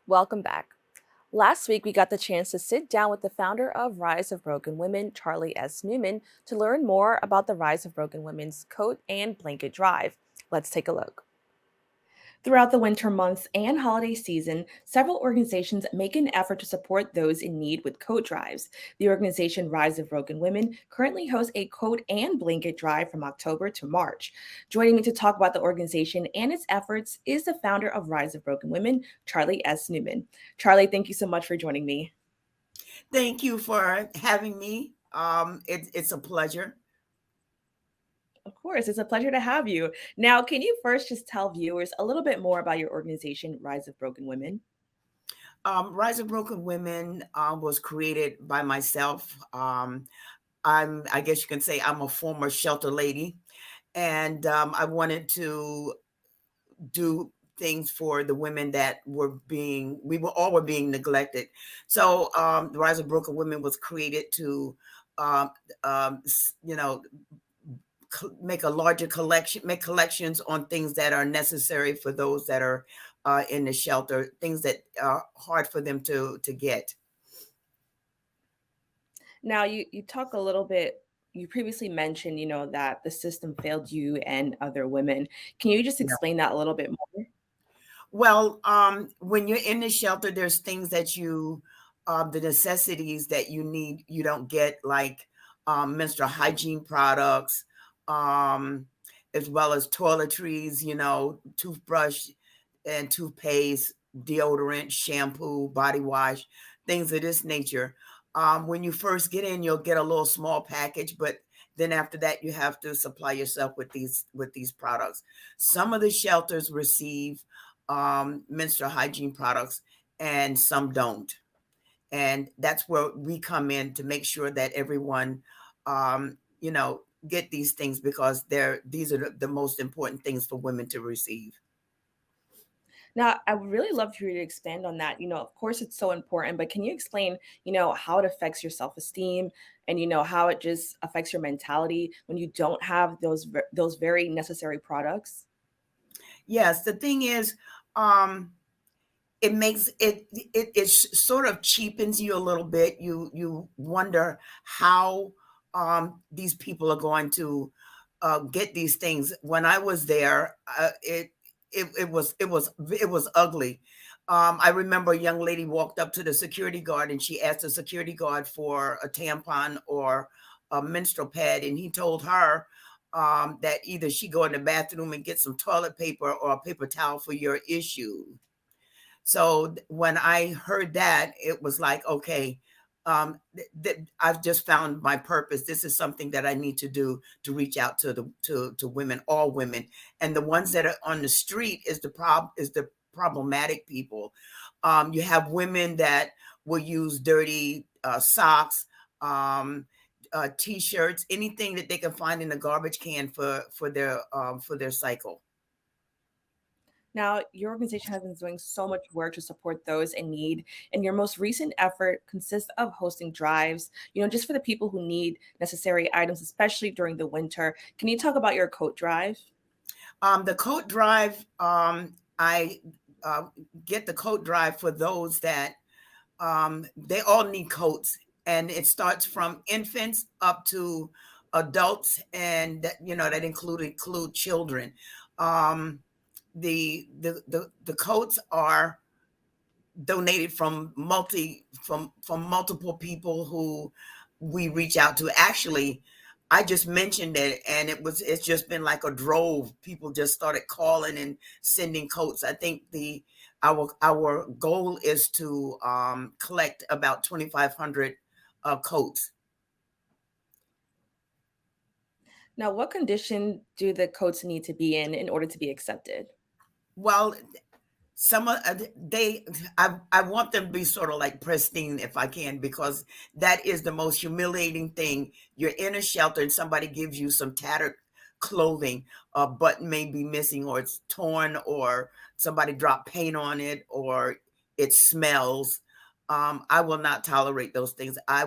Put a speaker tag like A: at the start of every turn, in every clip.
A: Welcome back. Last week, we got the chance to sit down with the founder of Rise of Broken Women, Charlee S. Newman, to learn more about the Rise of Broken Women's coat and blanket drive. Let's take a look. Throughout the winter months and holiday season, several organizations make an effort to support those in need with coat drives. The organization Rise of Broken Women currently hosts a coat and blanket drive from October to March. Joining me to talk about the organization and its efforts is the founder of Rise of Broken Women, Charlee S. Newman. Charlee, thank you so much for joining me.
B: Thank you for having me. It's a pleasure.
A: Of course, it's a pleasure to have you. Now, can you first just tell viewers a little bit more about your organization, Rise of Broken Women?
B: Rise of Broken Women was created by myself. I guess you can say I'm a former shelter lady, and I wanted to do things for the women that were being neglected. So the Rise of Broken Women was created to, um, you know, make a larger collection, make collections on things that are necessary for those that are in the shelter, things that are hard for them to get.
A: Now, you talk a little bit. You previously mentioned, that the system failed you and other women. Can you just
B: Yeah.
A: explain that a little bit more?
B: Well, when you're in the shelter, there's things that the necessities that you need, you don't get, like menstrual hygiene products, um, as well as toiletries, toothbrush and toothpaste, deodorant, shampoo, body wash, things of this nature. When you first get in, you'll get a little small package, but then after that, you have to supply yourself with these products. Some of the shelters receive menstrual hygiene products, and some don't. And that's where we come in to make sure that everyone, get these things, because these are the most important things for women to receive.
A: Now, I would really love for you to expand on that. Of course, it's so important, but can you explain, how it affects your self-esteem and how it just affects your mentality when you don't have those very necessary products?
B: Yes, the thing is, um, it makes it sort of cheapens you a little bit. You wonder how these people are going to get these things. When I was there, it was ugly. I remember a young lady walked up to the security guard and she asked the security guard for a tampon or a menstrual pad, and he told her that either she go in the bathroom and get some toilet paper or a paper towel for your issue. So when I heard that, it was like, okay, I've just found my purpose. This is something that I need to do to reach out to women, all women, and the ones that are on the street is the problematic people. You have women that will use dirty socks, um, t-shirts, anything that they can find in the garbage can for their cycle.
A: Now, your organization has been doing so much work to support those in need, and your most recent effort consists of hosting drives, just for the people who need necessary items, especially during the winter. Can you talk about your coat drive?
B: The coat drive, I uh, get the coat drive for those that they all need coats, and it starts from infants up to adults, and that include children. Um, the coats are donated from multiple people who we reach out to. Actually, I just mentioned it, and it's just been like a drove. People just started calling and sending coats. I think the our goal is to collect about 2,500 coats.
A: Now, what condition do the coats need to be in order to be accepted?
B: Well, some of they I want them to be sort of like pristine if I can, because that is the most humiliating thing. You're in a shelter and somebody gives you some tattered clothing, a button may be missing, or it's torn, or somebody dropped paint on it, or it smells. I will not tolerate those things. I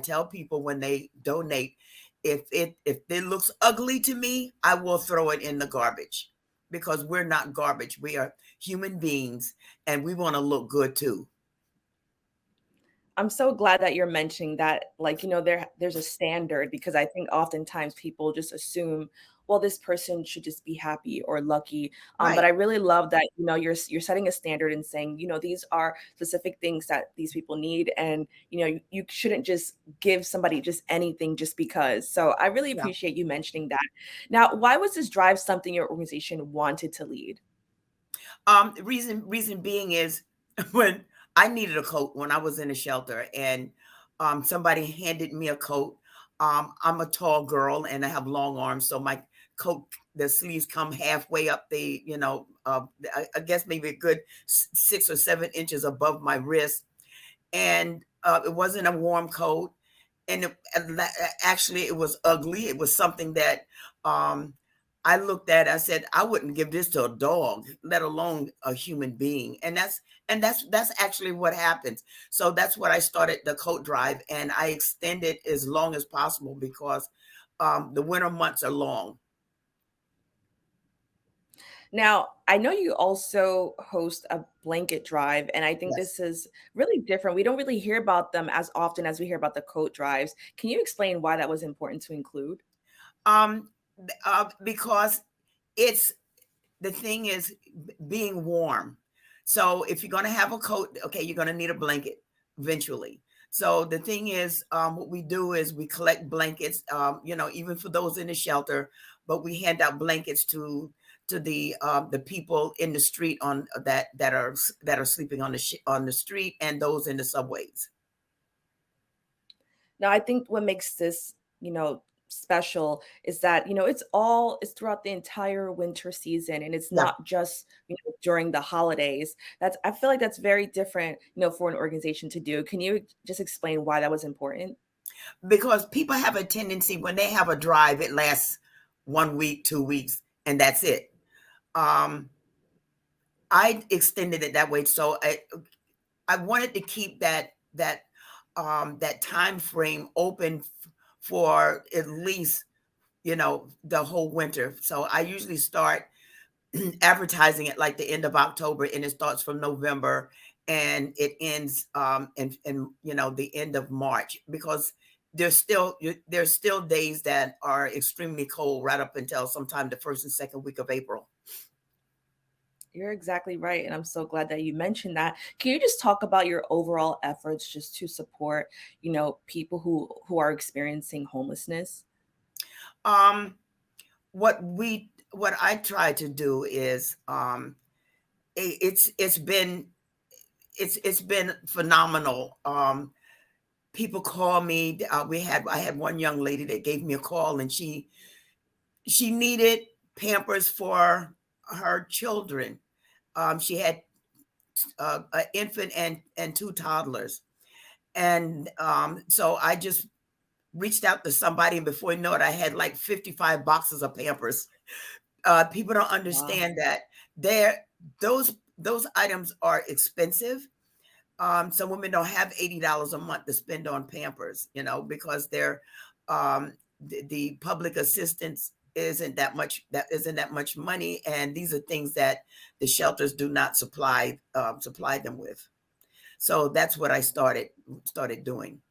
B: tell people when they donate, if it looks ugly to me, I will throw it in the garbage. because we're not garbage. We are human beings and we want to look good too.
A: I'm so glad that you're mentioning that, like, there's a standard because I think oftentimes people just assume, well, this person should just be happy or lucky. But
B: Right.
A: I really love that, you're setting a standard and saying, these are specific things that these people need, and you shouldn't just give somebody just anything just because. So I really
B: Yeah.
A: appreciate you mentioning that. Now, why was this drive something your organization wanted to lead?
B: Reason being is when I needed a coat when I was in a shelter, and somebody handed me a coat. I'm a tall girl and I have long arms, so my coat, the sleeves come halfway up the, I guess maybe a good 6 or 7 inches above my wrist, and it wasn't a warm coat, and actually it was ugly. It was something that um, I looked at. I said, I wouldn't give this to a dog, let alone a human being. And that's actually what happens. So that's what I started the coat drive, and I extended as long as possible because the winter months are long.
A: Now, I know you also host a blanket drive, and I think
B: Yes.
A: this is really different. We don't really hear about them as often as we hear about the coat drives. Can you explain why that was important to include?
B: Um, because it's the thing is being warm. So if you're going to have a coat, okay, you're going to need a blanket eventually. So the thing is, what we do is we collect blankets, even for those in the shelter, but we hand out blankets to the people in the street on that are sleeping on on the street, and those in the subways.
A: Now, I think what makes this, special is that, it's throughout the entire winter season, and it's
B: Yeah,
A: not just, during the holidays. I feel like that's very different, for an organization to do. Can you just explain why that was important?
B: because people have a tendency when they have a drive, it lasts 1 week, 2 weeks, and that's it. Um, I extended it that way, so I wanted to keep that time frame open for at least the whole winter. So I usually start advertising it like the end of October, and it starts from November, and it ends in the end of March, because there's still days that are extremely cold right up until sometime the first and second week of April.
A: You're exactly right, and I'm so glad that you mentioned that. Can you just talk about your overall efforts just to support, people who are experiencing homelessness?
B: Um, what I try to do is it's been it's been phenomenal. People call me. I had one young lady that gave me a call, and she needed Pampers for her children. She had an infant and two toddlers, and so I just reached out to somebody, and before you know it, I had like 55 boxes of Pampers. People don't
A: Wow.
B: understand that they're those items are expensive. Some women don't have $80 a month to spend on Pampers, because the public assistance isn't that much money, and these are things that the shelters do not supply them with. So that's what I started doing.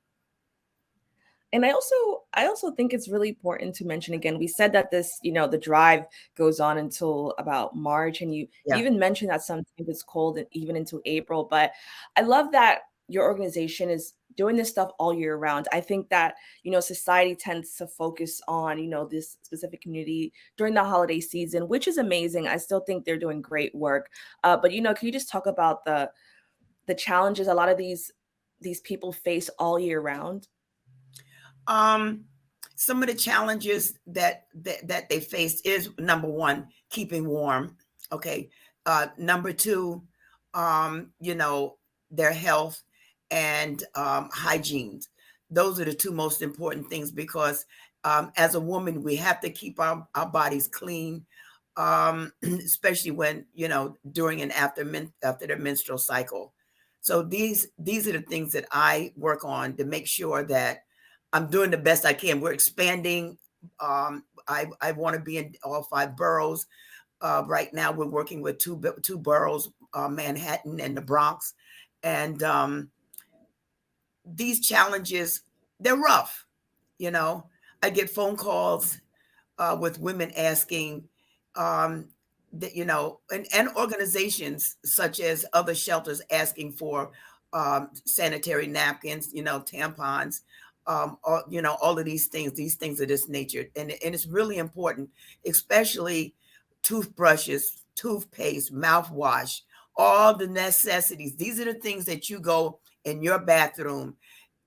A: And I also think it's really important to mention again, we said that this, the drive goes on until about March, and you
B: Yeah.
A: even mentioned that sometimes it's cold and even into April, but I love that your organization is doing this stuff all year round. I think that, society tends to focus on, this specific community during the holiday season, which is amazing. I still think they're doing great work. But can you just talk about the challenges a lot of these people face all year round?
B: Um, some of the challenges that they face is, number one, keeping warm. Okay. Number two, their health and hygiene. Those are the two most important things, because as a woman, we have to keep our bodies clean, especially when, during and after the menstrual cycle. So these are the things that I work on to make sure that I'm doing the best I can. We're expanding. I want to be in all 5 boroughs. Right now, we're working with two boroughs, Manhattan and the Bronx, and these challenges, they're rough. You know, I get phone calls with women asking um, that, and organizations such as other shelters asking for sanitary napkins, tampons, all of these things of this nature. And it's really important, especially toothbrushes, toothpaste, mouthwash, all the necessities. These are the things that you go in your bathroom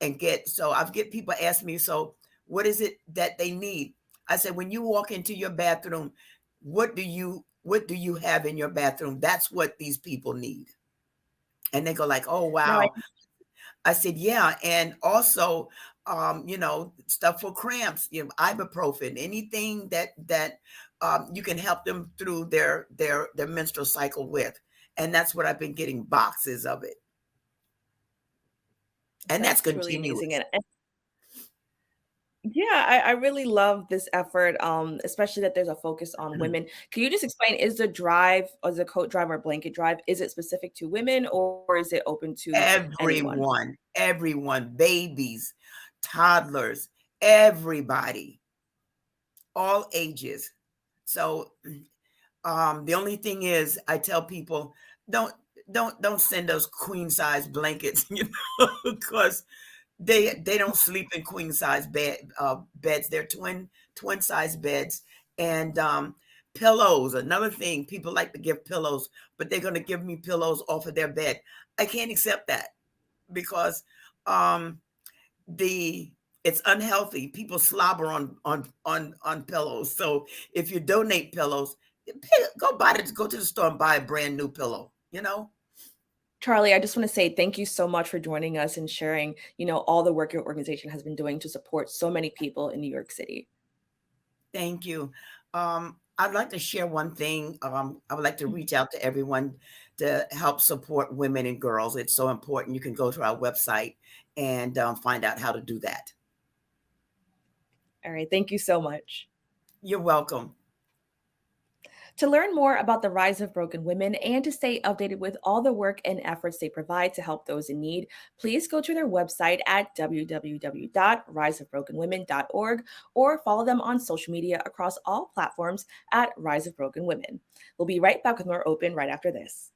B: and get. So I've get people ask me, so what is it that they need? I said, when you walk into your bathroom, what do you have in your bathroom? That's what these people need. And they go like, oh
A: Now,
B: wow. I said, yeah. And also, stuff for cramps, ibuprofen, anything that you can help them through their menstrual cycle with. And that's what I've been getting, boxes of it. And that's
A: that's truly amazing.
B: continuous.
A: Yeah, I really love this effort, especially that there's a focus on women. Can you just explain, is the drive or the coat drive or blanket drive, is it specific to women or is it open to anyone?
B: Everyone, babies, toddlers, everybody, all ages. So the only thing is I tell people, don't don't send us queen size blankets, because they don't sleep in queen size beds. They're twin size beds. And pillows, another thing, people like to give pillows, but they're going to give me pillows off of their bed. I can't accept that because um the it's unhealthy. People slobber on pillows. So if you donate pillows, go to the store and buy a brand new pillow.
A: Charlie, I just want to say thank you so much for joining us and sharing, all the work your organization has been doing to support so many people in New York City.
B: Thank you. I'd like to share one thing. I would like to reach out to everyone to help support women and girls. It's so important. You can go to our website and find out how to do that.
A: All right, thank you so much.
B: You're welcome.
A: To learn more about the rise of broken women and to stay updated with all the work and efforts they provide to help those in need, please go to their website at www.riseofbrokenwomen.org or follow them on social media across all platforms at Rise of Broken Women. We'll be right back with more Open right after this.